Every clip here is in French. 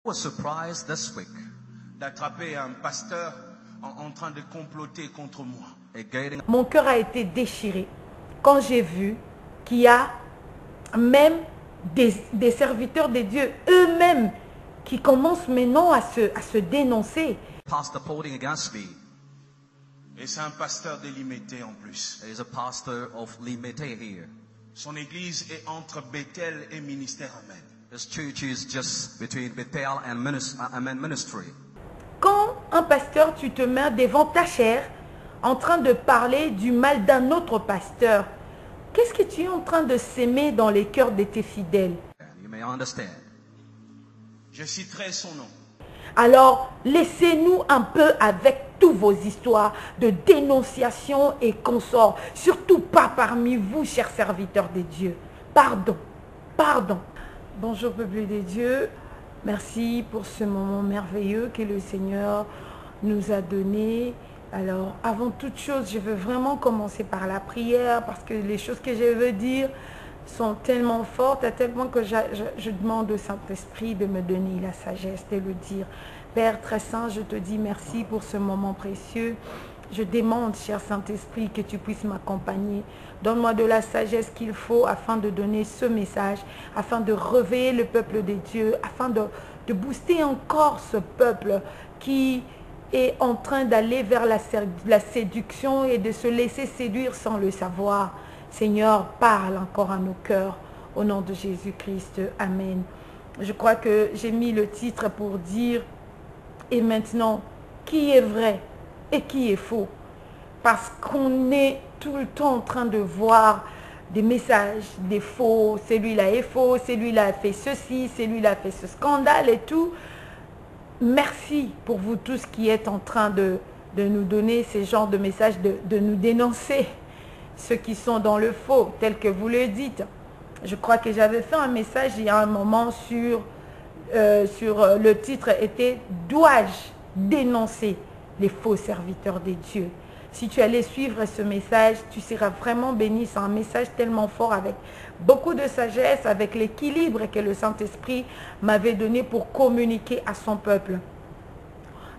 was surprised this week d'attraper un pasteur en train de comploter contre moi. Mon cœur a été déchiré quand j'ai vu qu'il y a même des serviteurs de Dieu eux-mêmes qui commencent maintenant à se dénoncer. Pastor quoting against me. Et c'est un pasteur de Limité en plus. There is a pastor of Limete here. Son église est entre Bethel et Ministère Amen. His church is just between Bethel and ministry. Quand un pasteur, tu te mets devant ta chair en train de parler du mal d'un autre pasteur, qu'est-ce que tu es en train de s'aimer dans les cœurs de tes fidèles? You may understand. Je citerai son nom. Alors, laissez-nous un peu avec toutes vos histoires de dénonciation et consorts. Surtout pas parmi vous, chers serviteurs de Dieu. Pardon, pardon. Bonjour, peuple de Dieu. Merci pour ce moment merveilleux que le Seigneur nous a donné. Alors, avant toute chose, je veux vraiment commencer par la prière parce que les choses que je veux dire sont tellement fortes, à tel point que je demande au Saint-Esprit de me donner la sagesse de le dire. Père très saint, je te dis merci pour ce moment précieux. Je demande, cher Saint-Esprit, que tu puisses m'accompagner. Donne-moi de la sagesse qu'il faut afin de donner ce message, afin de réveiller le peuple de Dieu, afin de booster encore ce peuple qui est en train d'aller vers la séduction et de se laisser séduire sans le savoir. Seigneur, parle encore à nos cœurs. Au nom de Jésus-Christ, Amen. Je crois que j'ai mis le titre pour dire, et maintenant, qui est vrai et qui est faux? Parce qu'on est tout le temps en train de voir des messages, des faux. Celui-là est faux, celui-là a fait ceci, celui-là a fait ce scandale et tout. Merci pour vous tous qui êtes en train de nous donner ces genres de messages, de nous dénoncer ceux qui sont dans le faux, tel que vous le dites. Je crois que j'avais fait un message il y a un moment sur le titre était « Dois-je dénoncer les faux serviteurs de Dieu ?» Si tu allais suivre ce message, tu seras vraiment béni. C'est un message tellement fort avec beaucoup de sagesse, avec l'équilibre que le Saint-Esprit m'avait donné pour communiquer à son peuple.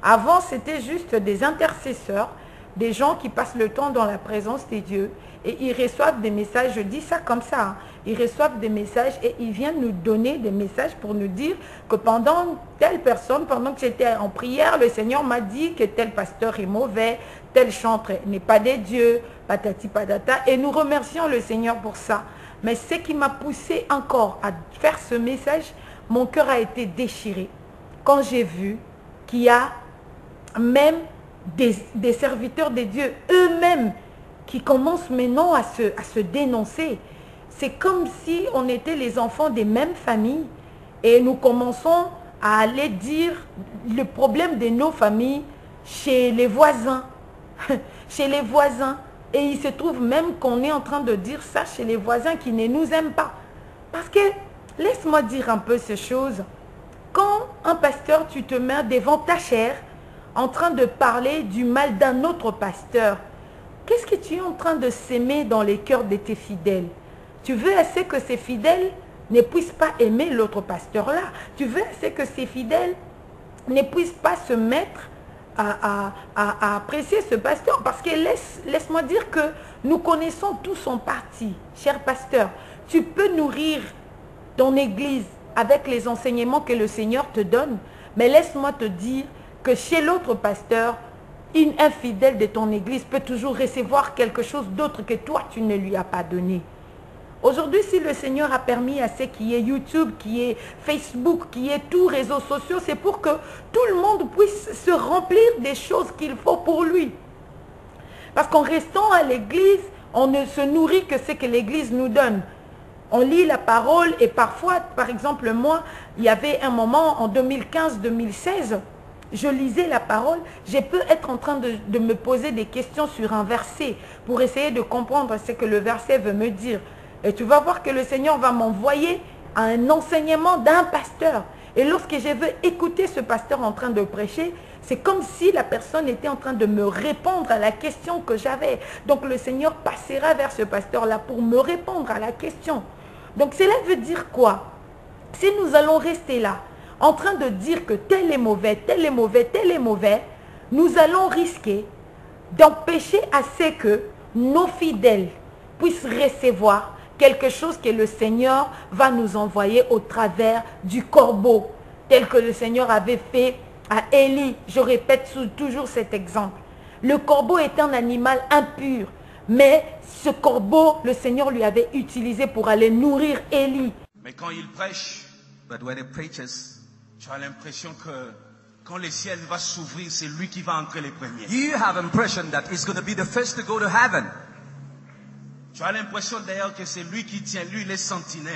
Avant, c'était juste des intercesseurs, des gens qui passent le temps dans la présence de Dieu et ils reçoivent des messages, je dis ça comme ça, hein. Ils reçoivent des messages et ils viennent nous donner des messages pour nous dire que pendant telle personne, pendant que j'étais en prière, le Seigneur m'a dit que tel pasteur est mauvais, tel chantre n'est pas des dieux, patati patata, et nous remercions le Seigneur pour ça. Mais ce qui m'a poussé encore à faire ce message, mon cœur a été déchiré quand j'ai vu qu'il y a même des serviteurs de Dieu eux-mêmes qui commencent maintenant à se dénoncer. C'est comme si on était les enfants des mêmes familles et nous commençons à aller dire le problème de nos familles chez les voisins. Chez les voisins. Et il se trouve même qu'on est en train de dire ça chez les voisins qui ne nous aiment pas. Parce que, laisse-moi dire un peu ces choses. Quand un pasteur, tu te mets devant ta chair en train de parler du mal d'un autre pasteur, qu'est-ce que tu es en train de s'aimer dans les cœurs de tes fidèles? Tu veux assez que ces fidèles ne puissent pas aimer l'autre pasteur-là. Tu veux assez que ces fidèles ne puissent pas se mettre à apprécier ce pasteur. Parce que laisse-moi dire que nous connaissons tout son parti. Cher pasteur, tu peux nourrir ton église avec les enseignements que le Seigneur te donne. Mais laisse-moi te dire que chez l'autre pasteur, une infidèle de ton église peut toujours recevoir quelque chose d'autre que toi, tu ne lui as pas donné. Aujourd'hui, si le Seigneur a permis à ce qui est YouTube, qui est Facebook, qui est tous réseaux sociaux, c'est pour que tout le monde puisse se remplir des choses qu'il faut pour lui. Parce qu'en restant à l'église, on ne se nourrit que ce que l'église nous donne. On lit la parole et parfois, par exemple moi, il y avait un moment en 2015-2016, je lisais la parole, je peux être en train de me poser des questions sur un verset pour essayer de comprendre ce que le verset veut me dire. Et tu vas voir que le Seigneur va m'envoyer un enseignement d'un pasteur. Et lorsque je veux écouter ce pasteur en train de prêcher, c'est comme si la personne était en train de me répondre à la question que j'avais. Donc le Seigneur passera vers ce pasteur-là pour me répondre à la question. Donc cela veut dire quoi? Si nous allons rester là, en train de dire que tel est mauvais, tel est mauvais, tel est mauvais, nous allons risquer d'empêcher à ce que nos fidèles puissent recevoir quelque chose que le Seigneur va nous envoyer au travers du corbeau, tel que le Seigneur avait fait à Élie. Je répète toujours cet exemple. Le corbeau est un animal impur, mais ce corbeau, le Seigneur lui avait utilisé pour aller nourrir Élie. Mais quand il prêche, But when he preaches, tu as l'impression que quand le ciel va s'ouvrir, c'est lui qui va entrer les premiers. you have impression that he's going to be the first to go to heaven. Tu as l'impression d'ailleurs que c'est lui qui tient, lui, les sentinelles.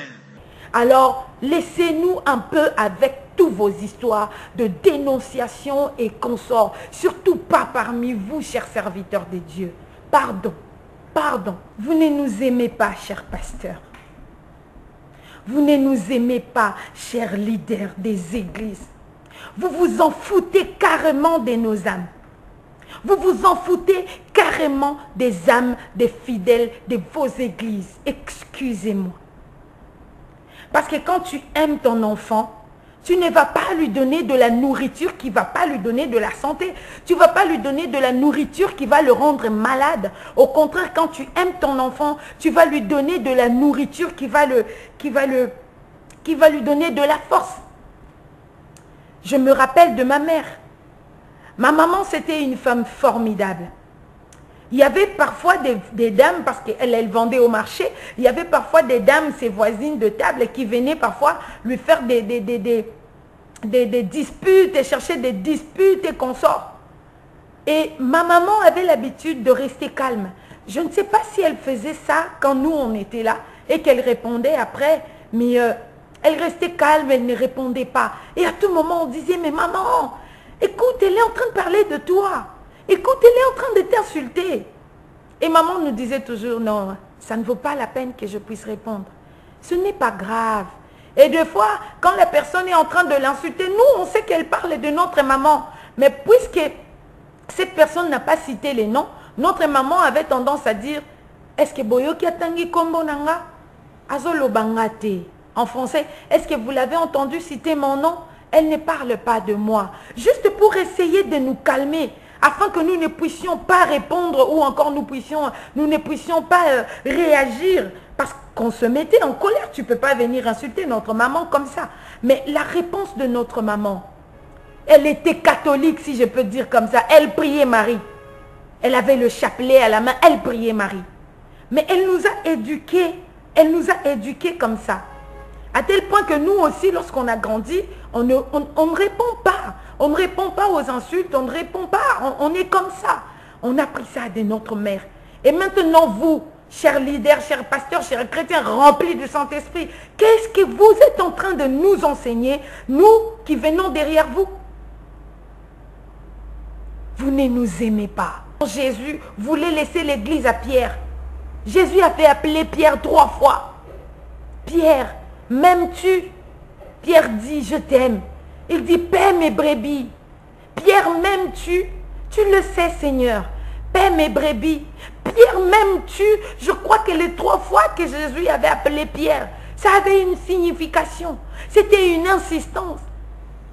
Alors, laissez-nous un peu avec toutes vos histoires de dénonciation et consorts. Surtout pas parmi vous, chers serviteurs de Dieu. Pardon, pardon. Vous ne nous aimez pas, chers pasteurs. Vous ne nous aimez pas, chers leaders des églises. Vous vous en foutez carrément de nos âmes. Vous vous en foutez carrément des âmes des fidèles de vos églises. Excusez-moi. Parce que quand tu aimes ton enfant, tu ne vas pas lui donner de la nourriture qui ne va pas lui donner de la santé. Tu ne vas pas lui donner de la nourriture qui va le rendre malade. Au contraire, quand tu aimes ton enfant, tu vas lui donner de la nourriture qui va lui donner de la force. Je me rappelle de ma mère. Ma maman, c'était une femme formidable. Il y avait parfois des dames, parce qu'elle vendait au marché, il y avait parfois des dames, ses voisines de table, qui venaient parfois lui faire des disputes, et chercher des disputes et consorts. Et ma maman avait l'habitude de rester calme. Je ne sais pas si elle faisait ça quand nous on était là, et qu'elle répondait après, mais elle restait calme, elle ne répondait pas. Et à tout moment on disait, mais maman, écoute, elle est en train de parler de toi. Écoute, elle est en train de t'insulter. Et maman nous disait toujours, non, ça ne vaut pas la peine que je puisse répondre. Ce n'est pas grave. Et des fois, quand la personne est en train de l'insulter, nous, on sait qu'elle parle de notre maman. Mais puisque cette personne n'a pas cité les noms, notre maman avait tendance à dire, est-ce que Boyoki atangi kombo nanga? Azolo bangate. En français, est-ce que vous l'avez entendu citer mon nom? Elle ne parle pas de moi. Juste pour essayer de nous calmer, afin que nous ne puissions pas répondre ou encore nous ne puissions pas réagir. Parce qu'on se mettait en colère. Tu ne peux pas venir insulter notre maman comme ça. Mais la réponse de notre maman, elle était catholique, si je peux dire comme ça. Elle priait Marie. Elle avait le chapelet à la main, elle priait Marie. Mais elle nous a éduqués. Elle nous a éduqués comme ça. À tel point que nous aussi, lorsqu'on a grandi, on ne répond pas. On ne répond pas aux insultes, on ne répond pas. On est comme ça. On a pris ça de notre mère. Et maintenant, vous, chers leaders, chers pasteurs, chers chrétiens remplis du Saint-Esprit, qu'est-ce que vous êtes en train de nous enseigner, nous qui venons derrière vous? Vous ne nous aimez pas. Jésus voulait laisser l'église à Pierre. Jésus a fait appeler Pierre 3 fois. Pierre, m'aimes-tu? Pierre dit, je t'aime. Il dit, paie mes brebis. Pierre, m'aimes-tu? Tu le sais, Seigneur. Paie mes brebis. Pierre, m'aimes-tu? Je crois que les 3 fois que Jésus avait appelé Pierre, ça avait une signification. C'était une insistance.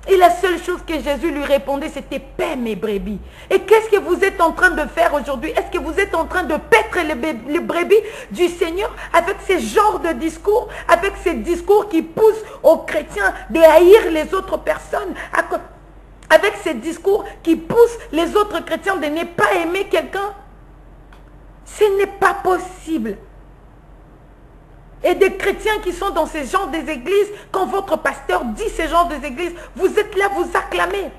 Et la seule chose que Jésus lui répondait, c'était paie mes brebis. Et qu'est-ce que vous êtes en train de faire aujourd'hui? Est-ce que vous êtes en train de paître les brebis du Seigneur avec ce genre de discours, avec ces discours qui poussent aux chrétiens de haïr les autres personnes, avec ces discours qui poussent les autres chrétiens de ne pas aimer quelqu'un? Ce n'est pas possible. Et des chrétiens qui sont dans ces genres des églises, quand votre pasteur dit ces genres des églises, vous êtes là, vous acclamez.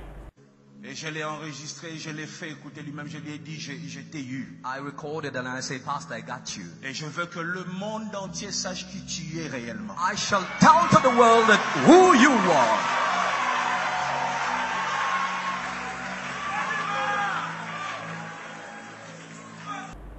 Et je l'ai enregistré, je l'ai fait écouter lui-même, je lui ai dit, je t'ai eu. I recorded and I said, Pastor, I got you. Et je veux que le monde entier sache qui tu es réellement. I shall tell to the world that who you are.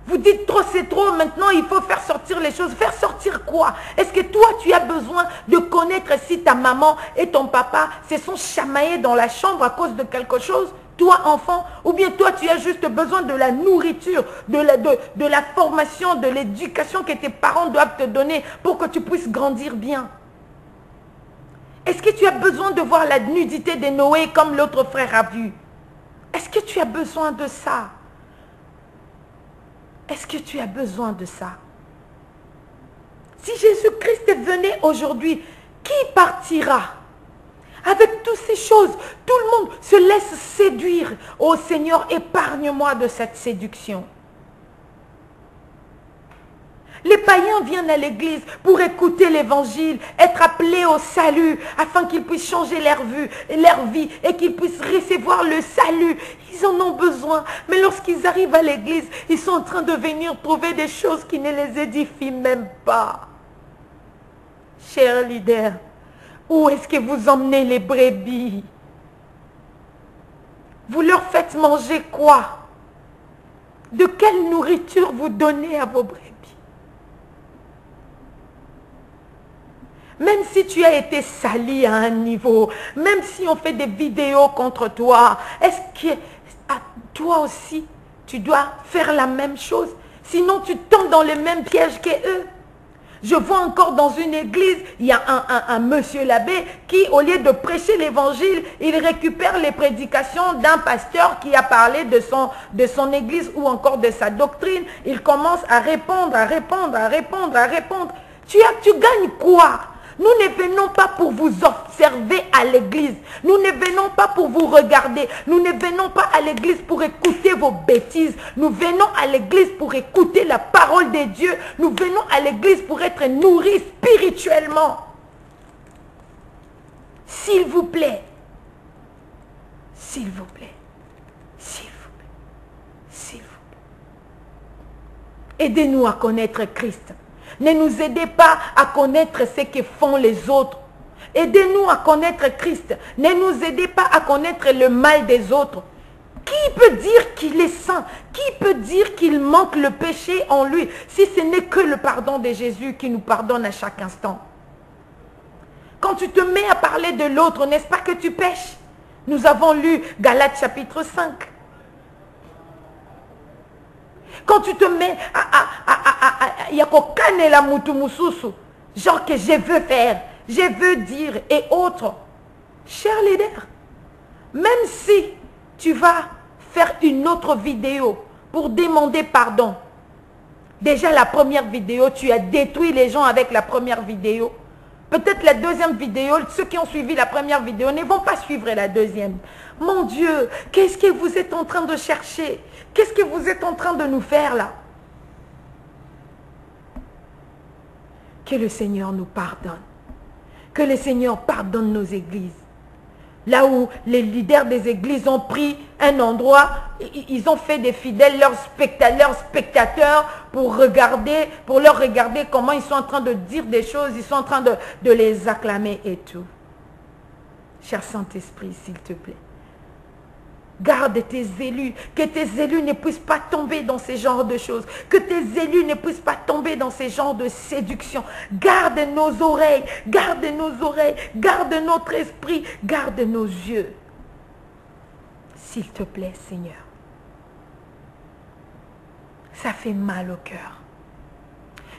Vous dites trop, c'est trop, maintenant il faut faire sortir les choses. Faire sortir quoi? Est-ce que toi tu as besoin de connaître si ta maman et ton papa se sont chamaillés dans la chambre à cause de quelque chose? Toi enfant? Ou bien toi tu as juste besoin de la nourriture, de la formation, de l'éducation que tes parents doivent te donner pour que tu puisses grandir bien? Est-ce que tu as besoin de voir la nudité de Noé comme l'autre frère a vu? Est-ce que tu as besoin de ça? Est-ce que tu as besoin de ça? Si Jésus-Christ venait aujourd'hui, qui partira? Avec toutes ces choses, tout le monde se laisse séduire. Oh Seigneur, épargne-moi de cette séduction. Les païens viennent à l'église pour écouter l'évangile, être appelés au salut, afin qu'ils puissent changer leur vie et qu'ils puissent recevoir le salut. Ils en ont besoin. Mais lorsqu'ils arrivent à l'église, ils sont en train de venir trouver des choses qui ne les édifient même pas. Chers leaders, où est-ce que vous emmenez les brebis? Vous leur faites manger quoi? De quelle nourriture vous donnez à vos brebis? Même si tu as été sali à un niveau, même si on fait des vidéos contre toi, est-ce que toi aussi, tu dois faire la même chose? Sinon, tu tombes dans le même piège qu'eux. Je vois encore dans une église, il y a un monsieur l'abbé qui, au lieu de prêcher l'évangile, il récupère les prédications d'un pasteur qui a parlé de son église ou encore de sa doctrine. Il commence à répondre. Tu gagnes quoi? Nous ne venons pas pour vous observer à l'église. Nous ne venons pas pour vous regarder. Nous ne venons pas à l'église pour écouter vos bêtises. Nous venons à l'église pour écouter la parole de Dieu. Nous venons à l'église pour être nourris spirituellement. S'il vous plaît. S'il vous plaît. S'il vous plaît. S'il vous plaît. Aidez-nous à connaître Christ. Ne nous aidez pas à connaître ce que font les autres. Aidez-nous à connaître Christ. Ne nous aidez pas à connaître le mal des autres. Qui peut dire qu'il est saint? Qui peut dire qu'il manque le péché en lui? Si ce n'est que le pardon de Jésus qui nous pardonne à chaque instant. Quand tu te mets à parler de l'autre, n'est-ce pas que tu pêches? Nous avons lu Galates chapitre 5. Quand tu te mets genre que je veux faire, je veux dire et autres. Cher leader, même si tu vas faire une autre vidéo pour demander pardon, déjà la première vidéo, tu as détruit les gens avec la première vidéo. Peut-être la deuxième vidéo, ceux qui ont suivi la première vidéo ne vont pas suivre la deuxième. Mon Dieu, qu'est-ce que vous êtes en train de chercher? Qu'est-ce que vous êtes en train de nous faire là? Que le Seigneur nous pardonne. Que le Seigneur pardonne nos églises. Là où les leaders des églises ont pris un endroit, ils ont fait des fidèles, leurs spectateurs, pour leur regarder comment ils sont en train de dire des choses, ils sont en train de les acclamer et tout. Cher Saint-Esprit, s'il te plaît, garde tes élus, que tes élus ne puissent pas tomber dans ces genres de choses, que tes élus ne puissent pas tomber dans ces genres de séduction. Garde nos oreilles, garde notre esprit, garde nos yeux. S'il te plaît, Seigneur. Ça fait mal au cœur.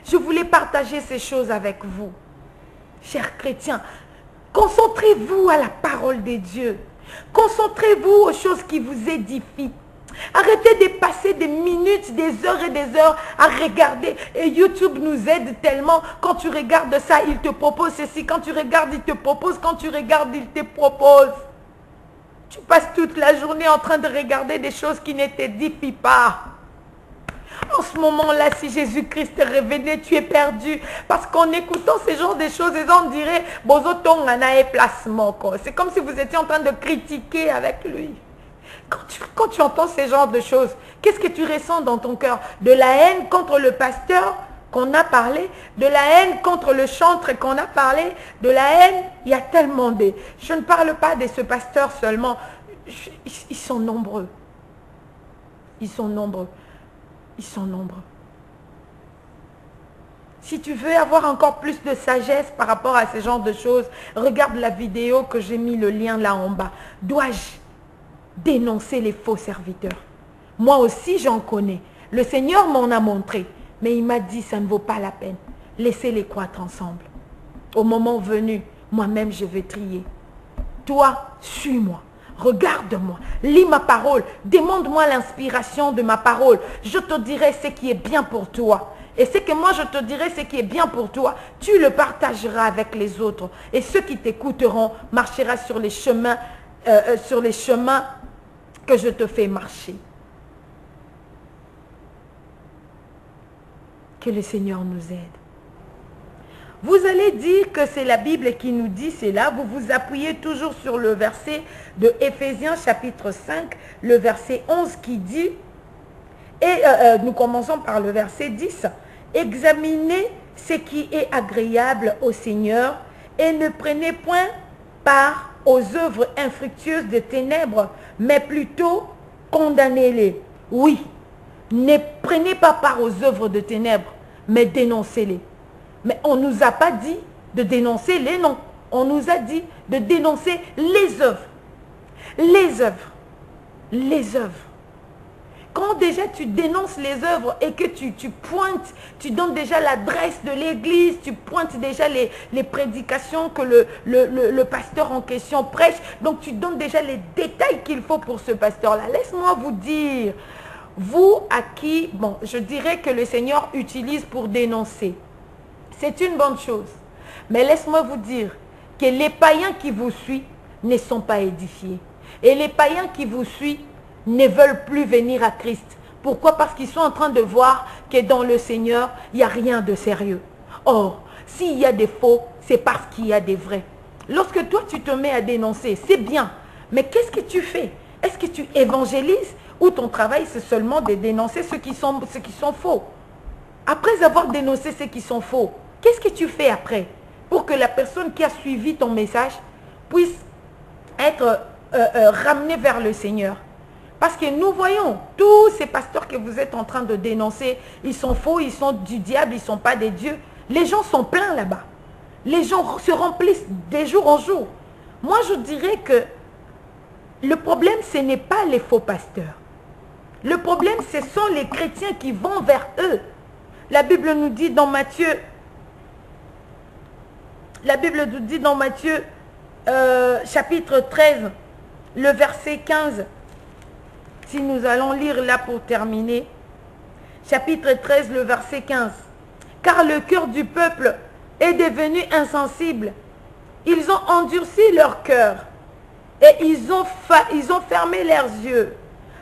Je voulais partager ces choses avec vous. Chers chrétiens, concentrez-vous à la parole de Dieu. Concentrez-vous aux choses qui vous édifient. Arrêtez de passer des minutes, des heures et des heures à regarder. Et YouTube nous aide tellement. Quand tu regardes ça, il te propose ceci. Quand tu regardes, il te propose. Quand tu regardes, il te propose. Tu passes toute la journée en train de regarder des choses qui ne t'édifient pas. En ce moment-là, si Jésus-Christ revenait, tu es perdu. Parce qu'en écoutant ce genre de choses, on dirait, c'est comme si vous étiez en train de critiquer avec lui. Quand tu entends ce genre de choses, qu'est-ce que tu ressens dans ton cœur? De la haine contre le pasteur qu'on a parlé, de la haine contre le chantre qu'on a parlé, de la haine, il y a tellement de... Je ne parle pas de ce pasteur seulement, ils sont nombreux. Ils sont nombreux. Ils sont nombreux. Si tu veux avoir encore plus de sagesse par rapport à ce genre de choses, regarde la vidéo que j'ai mis le lien là en bas. Dois-je dénoncer les faux serviteurs? Moi aussi j'en connais. Le Seigneur m'en a montré. Mais il m'a dit ça ne vaut pas la peine. Laissez-les croître ensemble. Au moment venu, moi-même je vais trier. Toi, suis-moi. Regarde-moi, lis ma parole, demande-moi l'inspiration de ma parole. Je te dirai ce qui est bien pour toi. Et ce que moi je te dirai, ce qui est bien pour toi, tu le partageras avec les autres. Et ceux qui t'écouteront marcheront sur les chemins que je te fais marcher. Que le Seigneur nous aide. Vous allez dire que c'est la Bible qui nous dit cela. Vous vous appuyez toujours sur le verset de Éphésiens chapitre 5, le verset 11 qui dit, et nous commençons par le verset 10, « Examinez ce qui est agréable au Seigneur et ne prenez point part aux œuvres infructueuses des ténèbres, mais plutôt condamnez-les. » Oui, ne prenez pas part aux œuvres de ténèbres, mais dénoncez-les. Mais on ne nous a pas dit de dénoncer les noms. On nous a dit de dénoncer les œuvres. Les œuvres. Les œuvres. Quand déjà tu dénonces les œuvres et que tu pointes, tu donnes déjà l'adresse de l'église, tu pointes déjà les prédications que le pasteur en question prêche. Donc tu donnes déjà les détails qu'il faut pour ce pasteur-là. Laisse-moi vous dire, vous à qui, bon, je dirais que le Seigneur utilise pour dénoncer. C'est une bonne chose. Mais laisse-moi vous dire que les païens qui vous suivent ne sont pas édifiés. Et les païens qui vous suivent ne veulent plus venir à Christ. Pourquoi? Parce qu'ils sont en train de voir que dans le Seigneur, il n'y a rien de sérieux. Or, s'il y a des faux, c'est parce qu'il y a des vrais. Lorsque toi, tu te mets à dénoncer, c'est bien. Mais qu'est-ce que tu fais? Est-ce que tu évangélises ou ton travail, c'est seulement de dénoncer ceux qui sont faux? Après avoir dénoncé ceux qui sont faux, qu'est-ce que tu fais après pour que la personne qui a suivi ton message puisse être ramenée vers le Seigneur? Parce que nous voyons, tous ces pasteurs que vous êtes en train de dénoncer, ils sont faux, ils sont du diable, ils ne sont pas des dieux. Les gens sont pleins là-bas. Les gens se remplissent de jour en jour. Moi, je dirais que le problème, ce n'est pas les faux pasteurs. Le problème, ce sont les chrétiens qui vont vers eux. La Bible nous dit dans Matthieu, chapitre 13, le verset 15, si nous allons lire là pour terminer, chapitre 13, le verset 15. « Car le cœur du peuple est devenu insensible. Ils ont endurci leur cœur et ils ont fermé leurs yeux,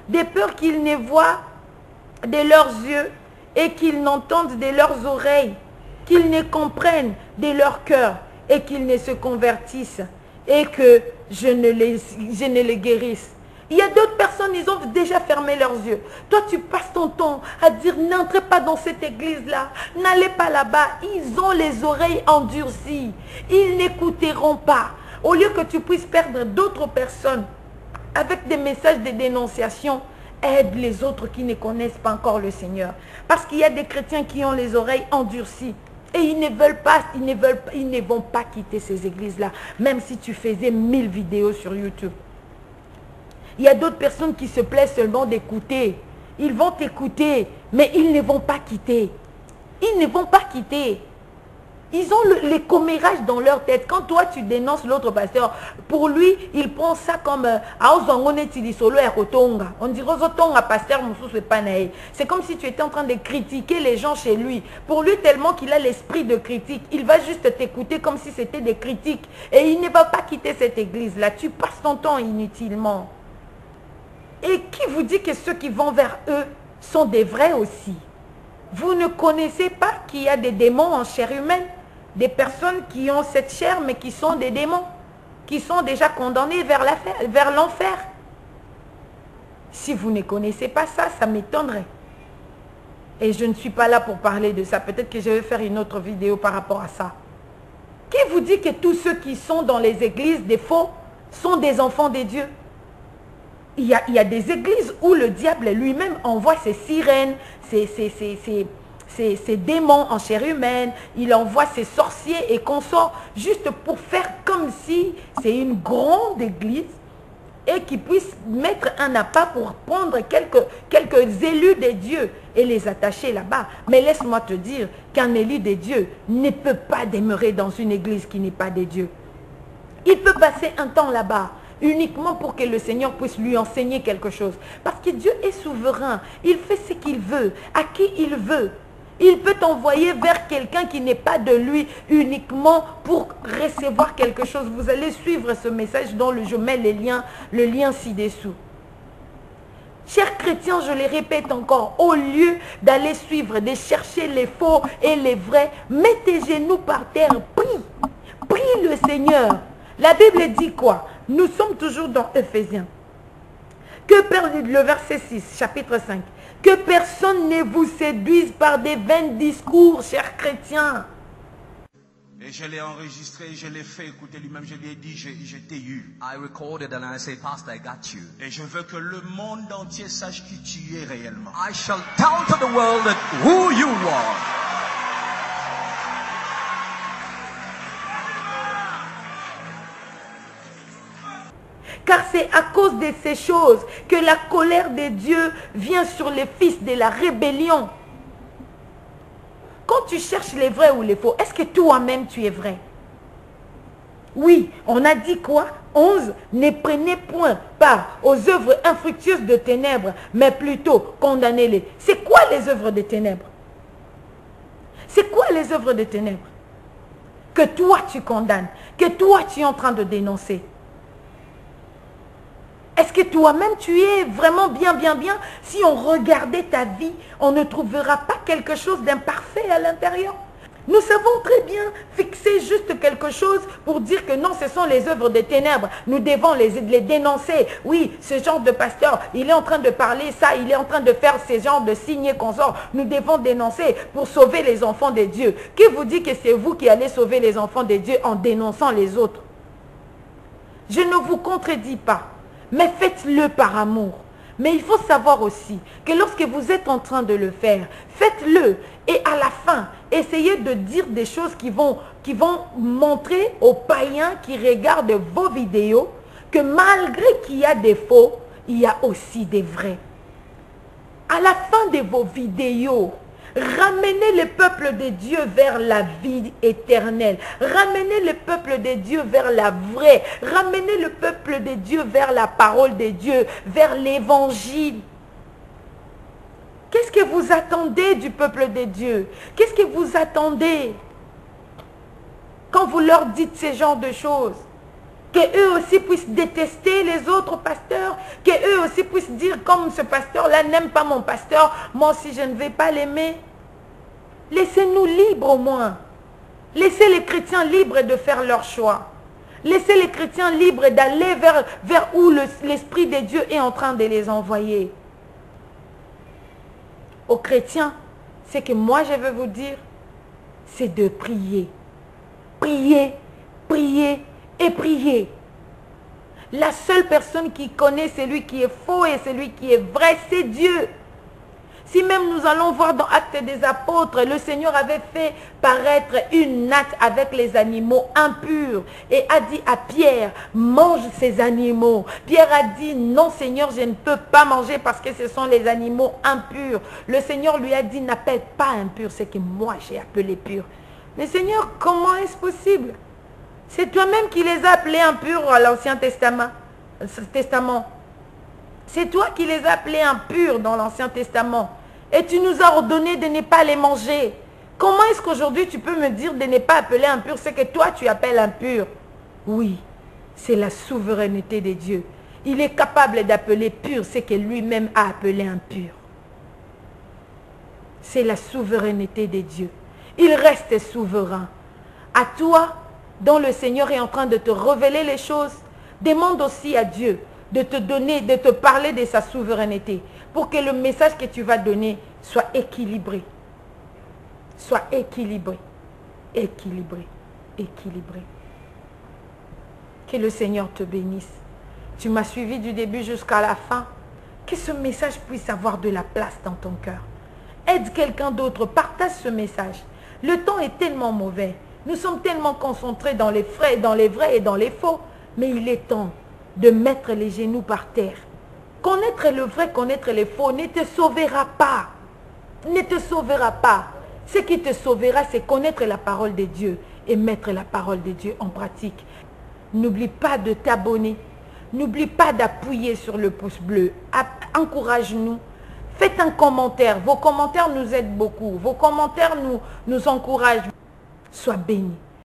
de peur qu'ils ne voient de leurs yeux et qu'ils n'entendent de leurs oreilles, qu'ils ne comprennent de leur cœur et qu'ils ne se convertissent et que je ne les guérisse. » Il y a d'autres personnes, ils ont déjà fermé leurs yeux. Toi, tu passes ton temps à dire, n'entrez pas dans cette église-là, n'allez pas là-bas. Ils ont les oreilles endurcies. Ils n'écouteront pas. Au lieu que tu puisses perdre d'autres personnes avec des messages de dénonciation, aide les autres qui ne connaissent pas encore le Seigneur. Parce qu'il y a des chrétiens qui ont les oreilles endurcies. Et ils ne vont pas quitter ces églises-là, même si tu faisais 1000 vidéos sur YouTube. Il y a d'autres personnes qui se plaisent seulement d'écouter. Ils vont t'écouter, mais ils ne vont pas quitter. Ils ne vont pas quitter. Ils ont les commérages dans leur tête. Quand toi, tu dénonces l'autre pasteur, pour lui, il prend ça comme... On dirait pasteur, c'est comme si tu étais en train de critiquer les gens chez lui. Pour lui, tellement qu'il a l'esprit de critique, il va juste t'écouter comme si c'était des critiques. Et il ne va pas quitter cette église-là. Tu passes ton temps inutilement. Et qui vous dit que ceux qui vont vers eux sont des vrais aussi? Vous ne connaissez pas qu'il y a des démons en chair humaine? Des personnes qui ont cette chair mais qui sont des démons, qui sont déjà condamnés vers l'enfer. Si vous ne connaissez pas ça, ça m'étonnerait. Et je ne suis pas là pour parler de ça. Peut-être que je vais faire une autre vidéo par rapport à ça. Qui vous dit que tous ceux qui sont dans les églises des faux sont des enfants de Dieu? Il y a des églises où le diable lui-même envoie ses sirènes, ses démons en chair humaine, il envoie ses sorciers et consorts juste pour faire comme si c'est une grande église et qu'ils puissent mettre un appât pour prendre quelques élus des dieux et les attacher là-bas. Mais laisse-moi te dire qu'un élu des dieux ne peut pas demeurer dans une église qui n'est pas des dieux. Il peut passer un temps là-bas uniquement pour que le Seigneur puisse lui enseigner quelque chose. Parce que Dieu est souverain. Il fait ce qu'il veut, à qui il veut. Il peut t'envoyer vers quelqu'un qui n'est pas de lui uniquement pour recevoir quelque chose. Vous allez suivre ce message dont je mets le lien ci-dessous. Chers chrétiens, je les répète encore, au lieu d'aller suivre, de chercher les faux et les vrais, mets tes genoux par terre, prie. Prie le Seigneur. La Bible dit quoi? Nous sommes toujours dans Éphésiens. Le verset 6, chapitre 5. Que personne ne vous séduise par des vains discours, chers chrétiens. Et je l'ai enregistré, je l'ai fait écouter lui-même, je lui ai dit, je t'ai eu. I recorded and I say, Pastor, I got you. Et je veux que le monde entier sache qui tu es réellement. I shall tell to the world that who you are. Car c'est à cause de ces choses que la colère de Dieu vient sur les fils de la rébellion. Quand tu cherches les vrais ou les faux, est-ce que toi-même tu es vrai? Oui, on a dit quoi? 11. Ne prenez point part aux œuvres infructueuses de ténèbres, mais plutôt condamnez-les. C'est quoi les œuvres de ténèbres? C'est quoi les œuvres de ténèbres? Que toi tu condamnes, que toi tu es en train de dénoncer. Est-ce que toi-même tu es vraiment bien? Si on regardait ta vie, on ne trouvera pas quelque chose d'imparfait à l'intérieur. Nous savons très bien fixer juste quelque chose pour dire que non, ce sont les œuvres des ténèbres. Nous devons les dénoncer. Oui, ce genre de pasteur, il est en train de parler ça, il est en train de faire ce genre de signes et consorts. Nous devons dénoncer pour sauver les enfants de Dieu. Qui vous dit que c'est vous qui allez sauver les enfants de Dieu en dénonçant les autres? Je ne vous contredis pas. Mais faites-le par amour. Mais il faut savoir aussi que lorsque vous êtes en train de le faire, faites-le. Et à la fin, essayez de dire des choses qui vont montrer aux païens qui regardent vos vidéos que malgré qu'il y a des faux, il y a aussi des vrais. À la fin de vos vidéos, ramenez le peuple de Dieu vers la vie éternelle. Ramenez le peuple de Dieu vers la vraie. Ramenez le peuple de Dieu vers la parole de Dieu, vers l'évangile. Qu'est-ce que vous attendez du peuple de Dieu? Qu'est-ce que vous attendez quand vous leur dites ce genre de choses? Qu'eux aussi puissent détester les autres pasteurs, qu'eux aussi puissent dire comme ce pasteur-là n'aime pas mon pasteur, moi aussi je ne vais pas l'aimer. Laissez-nous libres au moins. Laissez les chrétiens libres de faire leur choix. Laissez les chrétiens libres d'aller vers où l'Esprit de Dieu est en train de les envoyer. Aux chrétiens, ce que moi je veux vous dire, c'est de prier. Prier, prier et prier. La seule personne qui connaît celui qui est faux et celui qui est vrai, c'est Dieu. Si même nous allons voir dans Actes des Apôtres, le Seigneur avait fait paraître une natte avec les animaux impurs et a dit à Pierre, mange ces animaux. Pierre a dit, non Seigneur, je ne peux pas manger parce que ce sont les animaux impurs. Le Seigneur lui a dit, n'appelle pas impur, c'est que moi j'ai appelé pur. Mais Seigneur, comment est-ce possible? C'est toi-même qui les as appelés impurs à l'Ancien Testament. C'est toi qui les as appelés impurs dans l'Ancien Testament. Et tu nous as ordonné de ne pas les manger. Comment est-ce qu'aujourd'hui tu peux me dire de ne pas appeler impur ce que toi tu appelles impur? Oui, c'est la souveraineté de Dieu. Il est capable d'appeler pur ce que lui-même a appelé impur. C'est la souveraineté de Dieu. Il reste souverain. À toi, dont le Seigneur est en train de te révéler les choses, demande aussi à Dieu de te donner, de te parler de sa souveraineté pour que le message que tu vas donner soit équilibré. Soit équilibré. Équilibré. Équilibré. Que le Seigneur te bénisse. Tu m'as suivi du début jusqu'à la fin. Que ce message puisse avoir de la place dans ton cœur. Aide quelqu'un d'autre. Partage ce message. Le temps est tellement mauvais. Nous sommes tellement concentrés dans les vrais et dans les faux. Mais il est temps de mettre les genoux par terre. Connaître le vrai, connaître les faux ne te sauvera pas. Ne te sauvera pas. Ce qui te sauvera, c'est connaître la parole de Dieu et mettre la parole de Dieu en pratique. N'oublie pas de t'abonner. N'oublie pas d'appuyer sur le pouce bleu. Encourage-nous. Faites un commentaire. Vos commentaires nous aident beaucoup. Vos commentaires nous encouragent. Sois béni.